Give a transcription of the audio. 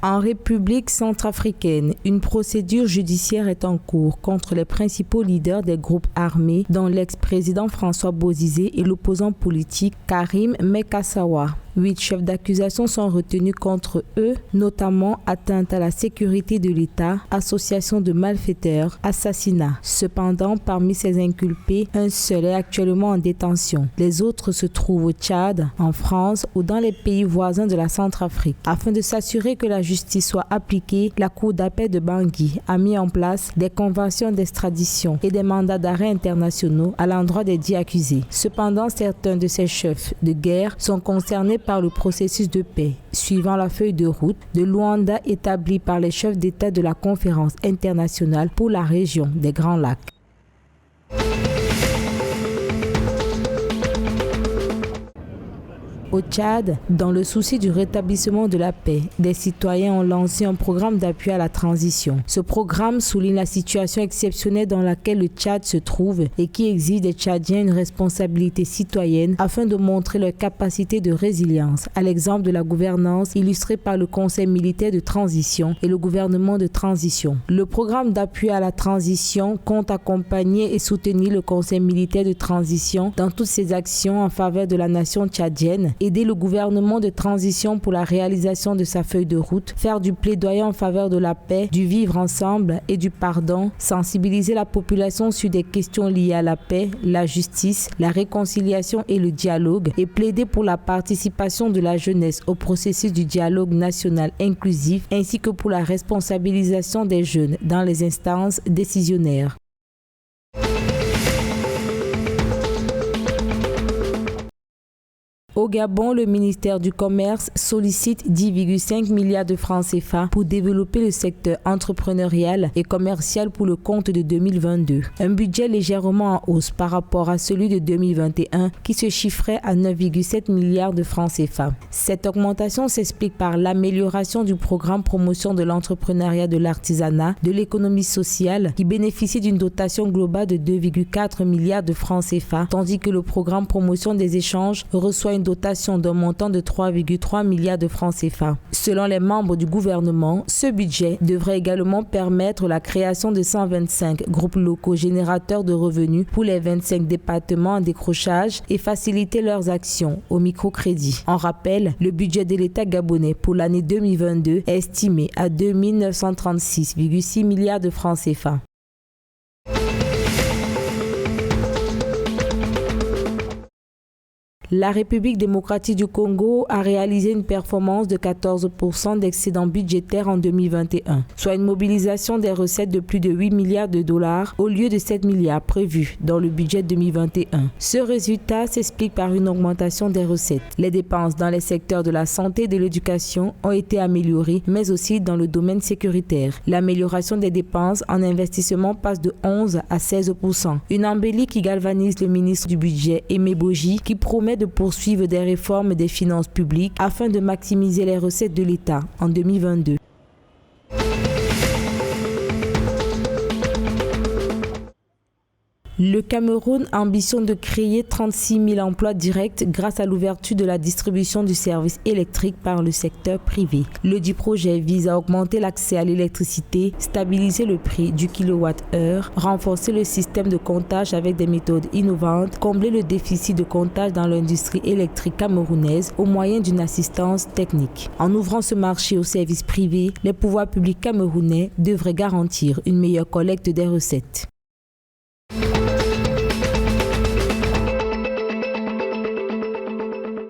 En République centrafricaine, une procédure judiciaire est en cours contre les principaux leaders des groupes armés, dont l'ex-président François Bozizé et l'opposant politique Karim Mekassawa. 8 chefs d'accusation sont retenus contre eux, notamment atteinte à la sécurité de l'État, association de malfaiteurs, assassinat. Cependant, parmi ces inculpés, un seul est actuellement en détention. Les autres se trouvent au Tchad, en France ou dans les pays voisins de la Centrafrique. Afin de s'assurer que la justice soit appliquée, la Cour d'appel de Bangui a mis en place des conventions d'extradition et des mandats d'arrêt internationaux à l'endroit des 10 accusés. Cependant, certains de ces chefs de guerre sont concernés par le processus de paix, suivant la feuille de route de Luanda établie par les chefs d'État de la Conférence internationale pour la région des Grands Lacs. Au Tchad, dans le souci du rétablissement de la paix, des citoyens ont lancé un programme d'appui à la transition. Ce programme souligne la situation exceptionnelle dans laquelle le Tchad se trouve et qui exige des Tchadiens une responsabilité citoyenne afin de montrer leur capacité de résilience, à l'exemple de la gouvernance illustrée par le Conseil militaire de transition et le gouvernement de transition. Le programme d'appui à la transition compte accompagner et soutenir le Conseil militaire de transition dans toutes ses actions en faveur de la nation tchadienne, aider le gouvernement de transition pour la réalisation de sa feuille de route, faire du plaidoyer en faveur de la paix, du vivre ensemble et du pardon, sensibiliser la population sur des questions liées à la paix, la justice, la réconciliation et le dialogue, et plaider pour la participation de la jeunesse au processus du dialogue national inclusif, ainsi que pour la responsabilisation des jeunes dans les instances décisionnaires. Au Gabon, le ministère du Commerce sollicite 10,5 milliards de francs CFA pour développer le secteur entrepreneurial et commercial pour le compte de 2022. Un budget légèrement en hausse par rapport à celui de 2021 qui se chiffrait à 9,7 milliards de francs CFA. Cette augmentation s'explique par l'amélioration du programme promotion de l'entrepreneuriat, de l'artisanat, de l'économie sociale qui bénéficie d'une dotation globale de 2,4 milliards de francs CFA, tandis que le programme promotion des échanges reçoit une dotation d'un montant de 3,3 milliards de francs CFA. Selon les membres du gouvernement, ce budget devrait également permettre la création de 125 groupes locaux générateurs de revenus pour les 25 départements en décrochage et faciliter leurs actions au microcrédit. En rappel, le budget de l'État gabonais pour l'année 2022 est estimé à 2 936,6 milliards de francs CFA. La République démocratique du Congo a réalisé une performance de 14% d'excédent budgétaire en 2021, soit une mobilisation des recettes de plus de 8 milliards de dollars au lieu de 7 milliards prévus dans le budget 2021. Ce résultat s'explique par une augmentation des recettes. Les dépenses dans les secteurs de la santé et de l'éducation ont été améliorées, mais aussi dans le domaine sécuritaire. L'amélioration des dépenses en investissement passe de 11 à 16%. Une embellie qui galvanise le ministre du Budget, Aimé Boji, qui promet de poursuivre des réformes des finances publiques afin de maximiser les recettes de l'État en 2022. Le Cameroun ambitionne de créer 36 000 emplois directs grâce à l'ouverture de la distribution du service électrique par le secteur privé. Le dit projet vise à augmenter l'accès à l'électricité, stabiliser le prix du kilowatt-heure, renforcer le système de comptage avec des méthodes innovantes, combler le déficit de comptage dans l'industrie électrique camerounaise au moyen d'une assistance technique. En ouvrant ce marché aux services privés, les pouvoirs publics camerounais devraient garantir une meilleure collecte des recettes.